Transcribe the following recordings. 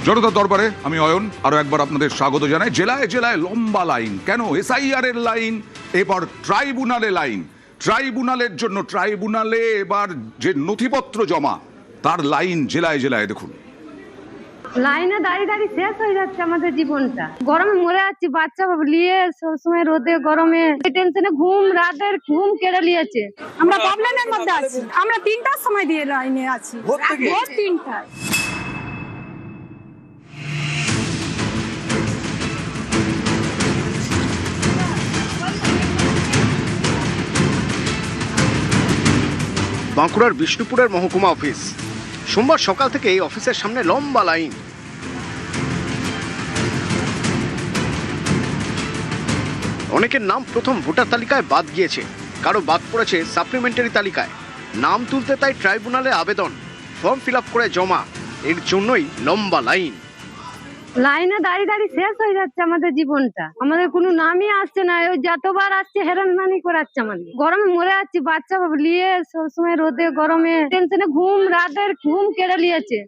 জনতার দরবারে আমি অয়ন আরো একবার আপনাদের স্বাগত জানাই। জেলায় জেলায় লম্বা লাইন, কেন? এসআইআর এর লাইন, এবার ট্রাইব্যুনালে লাইন। ট্রাইব্যুনালের জন্য ট্রাইব্যুনালে এবার যে নথিপত্র জমা, তার লাইন জেলায় জেলায় দেখুন। লাইনে দাঁড়িয়ে দাঁড়িয়ে শেষ হয়ে যাচ্ছে আমাদের জীবনটা। গরমে মরে যাচ্ছি, বাচ্চা নিয়ে সবসময় রোদে গরমে টেনশনে রাতের ঘুম কেড়ে নিয়েছে। আমরা প্রবলেমের মধ্যে আছি। আমরা 3টার সময় দিয়ে লাইনে আছি, ভোর 3টায়। বাঁকুড়ার বিষ্ণুপুরের মহকুমা অফিস। সোমবার সকাল থেকে এই অফিসের সামনে লম্বা লাইন। অনেকের নাম প্রথম ভোটার তালিকায় বাদ গিয়েছে, কারো বাদ পড়েছে সাপ্লিমেন্টারি তালিকায়। নাম তুলতে তাই ট্রাইব্যুনালে আবেদন, ফর্ম ফিল আপ করে জমা। এর জন্যই লম্বা লাইন। লাইনে দাঁড়িয়ে দাঁড়িয়ে শেষ হয়ে যাচ্ছে আমাদের জীবনটা। আমাদের কোনো নামই আসছে না, ওই যতবার আসছে হেরানমানি করাচ্ছে আমাদের। গরমে মরে যাচ্ছি, বাচ্চা নিয়ে সবসময় রোদে গরমে টেনশনে রাতের ঘুম কেড়ে নিয়েছে।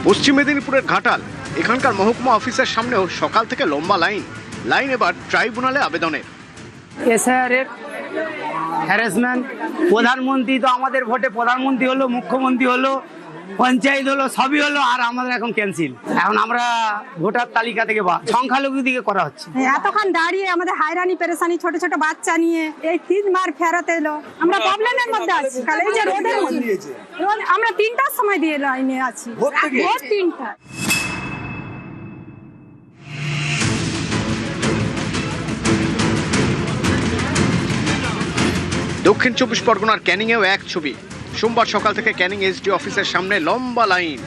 পশ্চিম মেদিনীপুরের ঘাটাল, এখানকার মহকুমা অফিসের সামনেও সকাল থেকে লম্বা লাইন। লাইন এবার ট্রাইব্যুনালে আবেদনের। এসআইআরের হ্যারাসমেন্ট, প্রধানমন্ত্রী তো আমাদের ভোটে প্রধানমন্ত্রী হলো, মুখ্যমন্ত্রী হলো, পঞ্চায়েত হলো, সবই হলো, আর আমাদের এখন ক্যান্সেল। এখন আমরা ভোটার তালিকা থেকে বা সংখ্যালঘু দিকে করা হচ্ছে। এতক্ষণ দাঁড়িয়ে আমাদের হায়রানি পেরেশানি, ছোট ছোট বাচ্চা নিয়ে এই 3 মার ফেরত এলো। আমরা প্রবলেমের মধ্যে আছি। এই যে রোদের মধ্যে আমরা 3টার সময় দিয়ে লাইনে আছি, ভোর 3টায়। দক্ষিণ 24 পরগনার ক্যানিংয়েও এক ছবি। সোমবার সকাল থেকে ক্যানিং এসডি অফিসের সামনে লম্বা লাইন।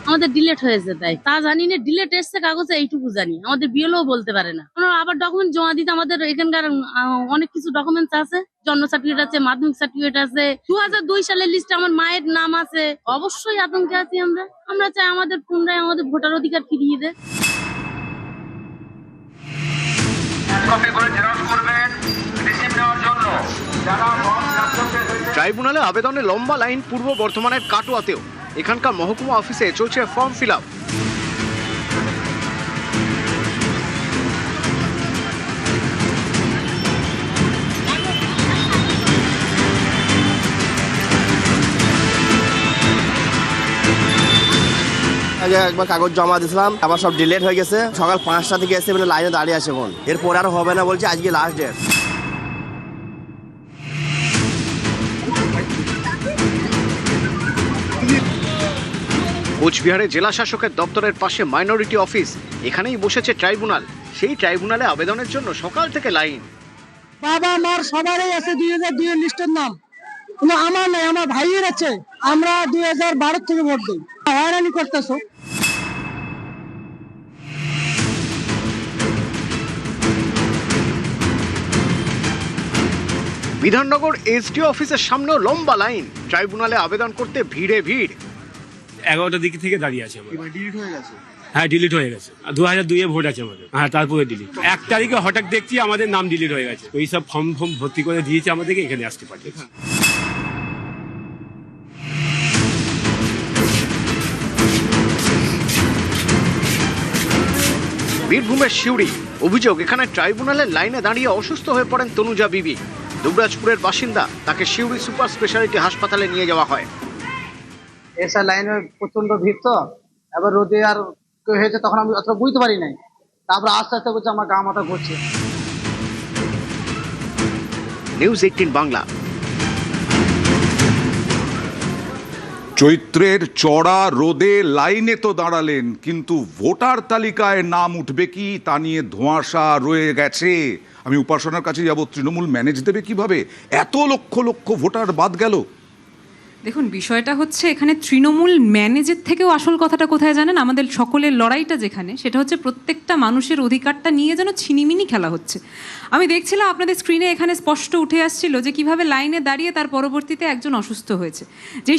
আমাদের ডিলেট হয়েছে, তাই তা জানি না। ডিলেট এসছে কাগজে, এইটুকু জানি। আমাদের বিএলও বলতে পারে না। আবার ডকুমেন্ট জমা দিতে আমাদের এখানকার অনেক কিছু ডকুমেন্টস আছে, জন্ম সার্টিফিকেট আছে, মাধ্যমিক সার্টিফিকেট আছে, 2002 সালের লিস্টে আমার মায়ের নাম আছে। অবশ্যই আতঙ্কে আছি আমরা চাই আমাদের পুনরায় আমাদের ভোটার অধিকার ফিরিয়ে দেয়। ট্রাইব্যুনালে আবেদনে লম্বা লাইন পূর্ব বর্ধমানের কাটোয়াতেও। এখানকার মহকুমা অফিসে চলছে ফর্ম ফিল আপ। একবার কাগজ জমা দিয়েছিলাম, আমার সব ডিলেট হয়ে গেছে। সকাল 5টা থেকে এসে বলে লাইনে দাঁড়িয়ে আছে। এখন এরপর আর হবে না বলছে, আজকে লাস্ট ডেট। কোচবিহারে জেলা শাসকের দপ্তরের পাশে মাইনরিটি অফিস, এখানেই বসেছে ট্রাইব্যুনাল। সেই ট্রাইব্যুনালে আবেদনের জন্য সকাল থেকে লাইন। বাবা মার সবারই আছে 2002 এর লিস্টের নাম, কিন্তু আমার নাই, আমার ভাইয়ের আছে। আমরা 2012 থেকে ভোট দিই। হয়রানি করতেছো। বিধাননগর এসডিও অফিসের সামনেও লম্বা লাইন। ট্রাইব্যুনালে আবেদন করতে ভিড়ে ভিড়। 11টার দিকে থেকে দাঁড়িয়ে আছে। হ্যাঁ, ডিলিট হয়ে গেছে। 2002 ভোট আছে আমাদের। হ্যাঁ, তারপরে ডিলিট। 1 তারিখে হঠাৎ দেখছি আমাদের নাম ডিলিট হয়ে গেছে। ওই সব ফর্ম ভর্তি করে দিয়েছে আমাদেরকে, এখানে আসতে পাঠিয়েছে। বীরভূমের সিউড়ি, অভিযোগ এখানে ট্রাইব্যুনালের লাইনে দাঁড়িয়ে অসুস্থ হয়ে পড়েন তনুজা বিবি। দুবরাজপুরের বাসিন্দা, তাকে সিউড়ি সুপার স্পেশালিটি হাসপাতালে নিয়ে যাওয়া হয়। এসা লাইনে প্রচন্ড ভিড়, তো এবার রোদে আর হয়েছে, তখন আমি অতটা বুঝতে পারি নাই। তারপরে আস্তে আস্তে বলছে আমার গা মাথা ঘুরছে। নিউজ 18 বাংলা। চৈত্রের চড়া রোদে লাইনে তো দাঁড়ালেন, কিন্তু ভোটার তালিকায় নাম উঠবে কি তা নিয়ে ধোঁয়াশা রয়ে গেছে। আমি উপাসনার কাছে যাব, তৃণমূল ম্যানেজ দেবে কিভাবে? এত লক্ষ লক্ষ ভোটার বাদ গেল। দেখুন, বিষয়টা হচ্ছে এখানে তৃণমূল ম্যানেজের থেকেও আসল কথাটা কোথায় জানেন? আমাদের সকলের লড়াইটা যেখানে, সেটা হচ্ছে প্রত্যেকটা মানুষের অধিকারটা নিয়ে যেন ছিনিমিনি খেলা হচ্ছে। আমি দেখছিলাম আপনাদের স্ক্রিনে এখানে স্পষ্ট উঠে আসছিল যে কিভাবে লাইনে দাঁড়িয়ে তার পরবর্তীতে একজন অসুস্থ হয়েছে। যে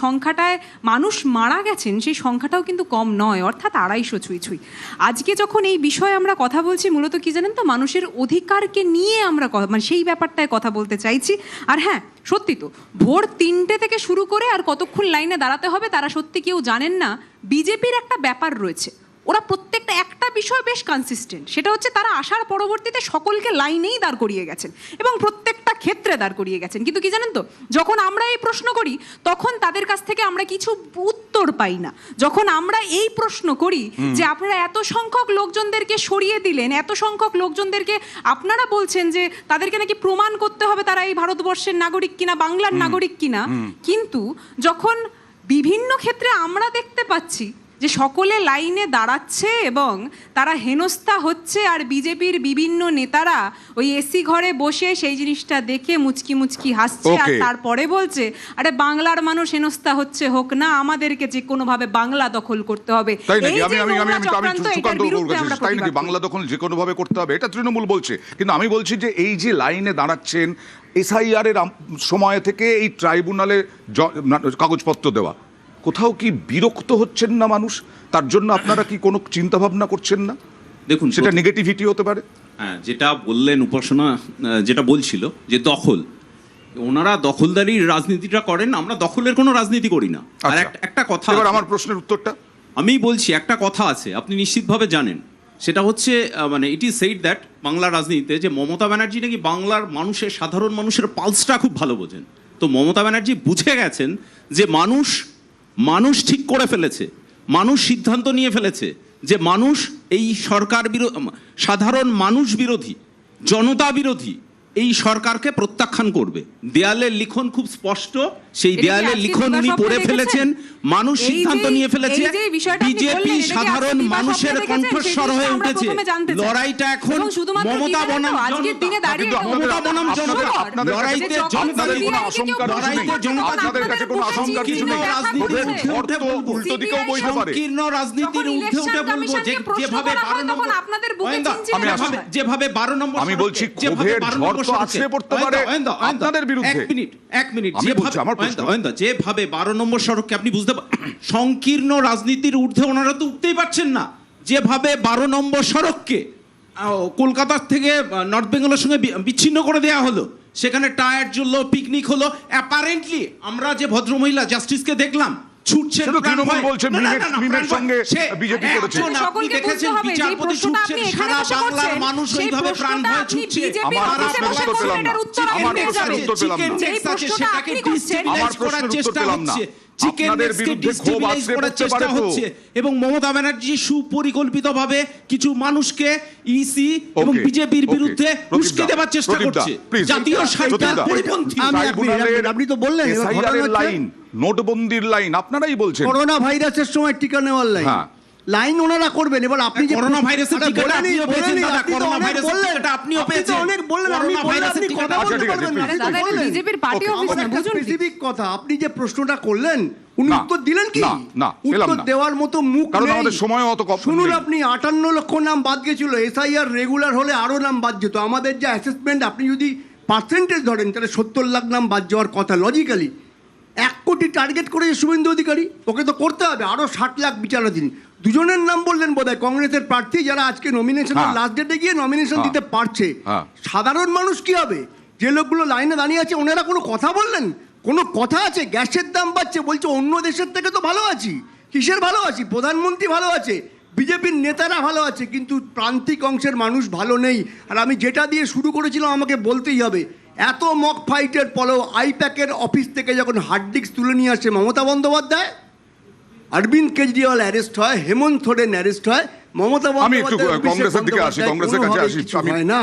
সংখ্যাটায় মানুষ মারা গেছেন, সেই সংখ্যাটাও কিন্তু কম নয়, অর্থাৎ 250 ছুঁই। আজকে যখন এই বিষয়ে আমরা কথা বলছি, মূলত কি জানেন তো, মানুষের অধিকারকে নিয়ে আমরা মানে সেই ব্যাপারটায় কথা বলতে চাইছি। আর হ্যাঁ, সত্যি তো, ভোর 3টে থেকে শুরু করে আর কতক্ষণ লাইনে দাঁড়াতে হবে তারা সত্যি কেউ জানেন না। বিজেপির একটা ব্যাপার রয়েছে, ওরা প্রত্যেকটা একটা বিষয় বেশ কনসিস্টেন্ট, সেটা হচ্ছে তারা আসার পরবর্তীতে সকলকে লাইনেই দাঁড় করিয়ে গেছেন এবং প্রত্যেকটা ক্ষেত্রে দাঁড় করিয়ে গেছেন। কিন্তু কি জানেন তো, যখন আমরা এই প্রশ্ন করি তখন তাদের কাছ থেকে আমরা কিছু উত্তর পাই না। যখন আমরা এই প্রশ্ন করি যে আপনারা এত সংখ্যক লোকজনদেরকে সরিয়ে দিলেন, এত সংখ্যক লোকজনদেরকে আপনারা বলছেন যে তাদেরকে নাকি প্রমাণ করতে হবে তারা এই ভারতবর্ষের নাগরিক কিনা, বাংলার নাগরিক কিনা, কিন্তু যখন বিভিন্ন ক্ষেত্রে আমরা দেখতে পাচ্ছি যে সকলে লাইনে দাঁড়াচ্ছে এবং তারা হেনস্থা হচ্ছে, আর বিজেপির বিভিন্ন নেতারা ওই এসি ঘরে বসে সেই জিনিসটা দেখে মুচকি মুচকি হাসছে, আর তারপরে বলছে আরে বাংলার মানুষ হেনস্থা হচ্ছে, হোক না, আমাদেরকে যে কোনোভাবে বাংলা দখল করতে হবে। বাংলা দখল যে কোনো ভাবে করতে হবে, এটা তৃণমূল বলছে। কিন্তু আমি বলছি যে এই যে লাইনে দাঁড়াচ্ছেন এসআইআর এর সময় থেকে এই ট্রাইব্যুনালে কাগজপত্র দেওয়া, কোথাও কি বিরক্ত হচ্ছেন না মানুষ? তার জন্য আপনারা কি কোনো চিন্তা ভাবনা করছেন না? দেখুন, সেটা নেগেটিভিটি হতে পারে। হ্যাঁ, যেটা বললেন উপাসনা, যেটা বলছিল যে দখল, ওনারা দখলদারির রাজনীতিটা করেন, আমরা দখলের কোনো রাজনীতি করি না। আর একটা কথা, এবার আমার প্রশ্নের উত্তরটা আমি বলছি, একটা কথা আছে আপনি নিশ্চিতভাবে জানেন, সেটা হচ্ছে মানে ইট ইজ সেইড দ্যাট বাংলার রাজনীতিতে যে মমতা ব্যানার্জি নাকি বাংলার মানুষের, সাধারণ মানুষের পালসটা খুব ভালো বোঝেন। তো মমতা ব্যানার্জি বুঝে গেছেন যে মানুষ ঠিক করে ফেলেছে, মানুষ সিদ্ধান্ত নিয়ে ফেলেছে যে মানুষ এই সরকার সাধারণ মানুষ বিরোধী, জনতা বিরোধী এই সরকারকে প্রত্যাখ্যান করবে। দেয়ালের লিখন খুব স্পষ্ট, সেই দেয়ালের লিখন উনি পড়ে ফেলেছেন, মানুষ সিদ্ধান্ত নিয়ে ফেলেছে। বিজেপি সাধারণ মানুষের কণ্ঠস্বর হয়ে উঠেছে। লড়াইটা এখন মমতা বনাম লড়াইতে সংকীর্ণ রাজনীতির ঊর্ধ্বে উঠে বলবো যেভাবে 12 নম্বর, যেভাবে 12 নম্বর, আমি বলছি যেভাবে 12 নম্বর সড়ককে আপনি বুঝতে সংকীর্ণ রাজনীতির ঊর্ধ্বে ওনারা তো উঠতেই পারছেন না। যেভাবে 12 নম্বর সড়ককে কলকাতার থেকে নর্থ বেঙ্গলের সঙ্গে বিচ্ছিন্ন করে দেওয়া হলো, সেখানে টায়ার জ্বললো, পিকনিক হলো, অ্যাপারেন্টলি আমরা যে ভদ্রমহিলা জাস্টিসকে দেখলাম ছুটছেন, বিচারপতি ছুটছেন, সারা বাংলার মানুষ ওইভাবে প্রাণ ভয়ে ছুটছে। সেটাকে ডিস্টেবিলাইজ করার চেষ্টা হচ্ছে, চেষ্টা হচ্ছে, এবং মমতা ব্যানার্জি সুপরিকল্পিতভাবে কিছু মানুষকে ইসি এবং বিজেপির বিরুদ্ধে উস্কে দেওয়ার চেষ্টা করছে। জাতীয় স্বার্থের পরিপন্থী। আপনি তো বললেন লাইন, নোটবন্দির লাইন আপনারাই বলছেন, করোনা ভাইরাসের সময় টিকা নেওয়ার লাইন, লাইন ওনারা করবেন। এবার আপনি যে করোনা ভাইরাসের টিকাটা আপনিও পেয়েছেন দাদা, করোনা ভাইরাসের টিকাটা আপনিও পেয়েছেন, অনেক বললেন, আপনি ভাইরাসের টিকাটা বলতে পারবেন না। দাদা এটা বিজেপির পার্টি অফিস না, বুঝুন স্পেসিফিক কথা। আপনি যে প্রশ্নটা করলেন উনি উত্তর দিলেন কি? না, উত্তর দেওয়ার মতো মুখ নেই, কারণ আমাদের সময় অত কম। শুনুন, আপনি 58 লক্ষ নাম বাদ গেছিল, এসআইআর রেগুলার হলে আরো নাম বাদ যেত। আমাদের যে অ্যাসেসমেন্ট, আপনি যদি পার্সেন্টেজ ধরেন তাহলে 70 লাখ নাম বাদ যাওয়ার কথা লজিক্যালি। 1 কোটি টার্গেট করেছে শুভেন্দু অধিকারী, ওকে তো করতে হবে। আরো 60 লাখ বিচারাধীন। দুজনের নাম বললেন বোধহয়, কংগ্রেসের প্রার্থী যারা আজকে নমিনেশনের লাস্ট ডেটে গিয়ে নমিনেশন দিতে পারছে। সাধারণ মানুষ কি হবে? যে লোকগুলো লাইনে দাঁড়িয়ে আছে ওনারা কোনো কথা বললেন? কোনো কথা আছে? গ্যাসের দাম বাড়ছে, বলছে অন্য দেশের থেকে তো ভালো আছি। কিসের ভালো আছি? প্রধানমন্ত্রী ভালো আছে, বিজেপির নেতারা ভালো আছে, কিন্তু প্রান্তিক অংশের মানুষ ভালো নেই। আর আমি যেটা দিয়ে শুরু করেছিলাম আমাকে বলতেই হবে, এত মক ফাইটের পরেও আইপ্যাকের অফিস থেকে যখন হার্ড ডিস্ক তুলে নিয়ে আসে মমতা বন্দ্যোপাধ্যায়, অরবিন্দ কেজরিওয়াল অ্যারেস্ট হয়, হেমন্ত সোরেন অ্যারেস্ট হয়, মমতা বন্দ্যোপাধ্যায় কংগ্রেসের দিকে আসি, কংগ্রেসের কাছে আসি। না,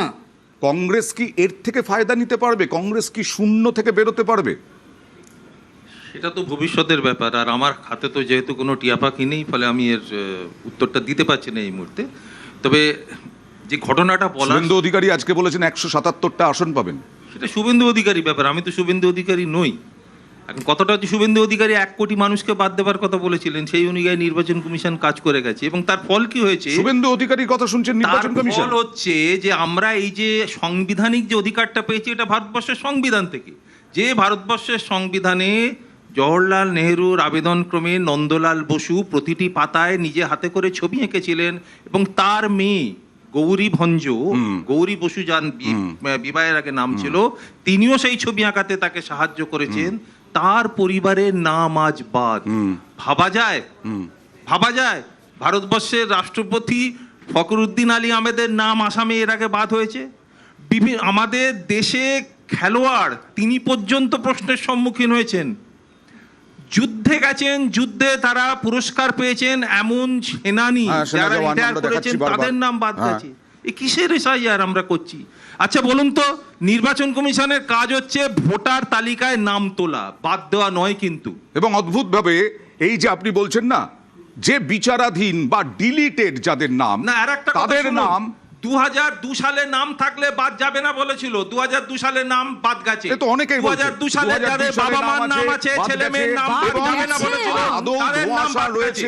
কংগ্রেস কি এর থেকে ফায়দা নিতে পারবে? কংগ্রেস কি শূন্য থেকে বেরোতে পারবে? সেটা তো ভবিষ্যতের ব্যাপার। আর আমার হাতে তো যেহেতু কোনো টিয়া পাখি নেই, ফলে আমি এর উত্তরটা দিতে পারছি না এই মুহূর্তে। তবে যে ঘটনাটা বলা, শুভেন্দু অধিকারী আজকে বলেছেন 177টা আসন পাবেন। সেটা শুভেন্দু অধিকারী ব্যাপার, আমি তো শুভেন্দু অধিকারী নই। এখন কতটা যে শুভেন্দু অধিকারী 1 কোটি মানুষকে বাদ দেবার কথা বলেছিলেন সেই অনুযায়ী নির্বাচন কমিশন কাজ করে গেছে এবং তার ফল কি হয়েছে? শুভেন্দু অধিকারীর কথা শুনছেন নির্বাচন তার কমিশন? ফল হচ্ছে যে আমরা এই যে সাংবিধানিক যে অধিকারটা পেয়েছি এটা ভারতবর্ষের সংবিধান থেকে, যে ভারতবর্ষের সংবিধানে জওহরলাল নেহরুর আবেদন ক্রমে নন্দলাল বসু প্রতিটি পাতায় নিজে হাতে করে ছবি এঁকেছিলেন এবং তার মেয়ে গৌরী ভঞ্জ, গৌরী বসু যান বিবাহের আগে নাম ছিল, তিনিও সেই ছবি আঁকাতে তাকে সাহায্য করেছেন। তার পরিবারের নাম আজ বাদ। ভাবা যায়? ভাবা যায় ভারতবর্ষের রাষ্ট্রপতি ফখরুদ্দিন আলী আহমেদের নাম আসামে এর আগে বাদ হয়েছে। আমাদের দেশে খেলোয়াড় তিনি পর্যন্ত প্রশ্নের সম্মুখীন হয়েছেন। যুদ্ধে গেছেন, যুদ্ধে তারা পুরস্কার পেয়েছেন এমন সেনানী যারা রিটায়ার করেছেন তাদের নাম বাদ গেছে। এই কিসের এসআইআর আমরা করছি? আচ্ছা বলুন তো, নির্বাচন কমিশনের কাজ হচ্ছে ভোটার তালিকায় নাম তোলা, বাদ দেওয়া নয় কিন্তু। এবং অদ্ভুতভাবে এই যে আপনি বলছেন না যে বিচারাধীন বা ডিলিটেড যাদের নাম, না আর একটা তাদের নাম 2002 সালে নাম থাকলে বাদ যাবে না বলেছিল, 2002 সালে নাম বাদ গেছে। তো অনেকেই বলছে 2002 সালে যাদের বাবা মার নাম আছে, ছেলে মেয়ের নাম বাদ যাবে না বলেছিল, তাদের নাম বাদ গেছে।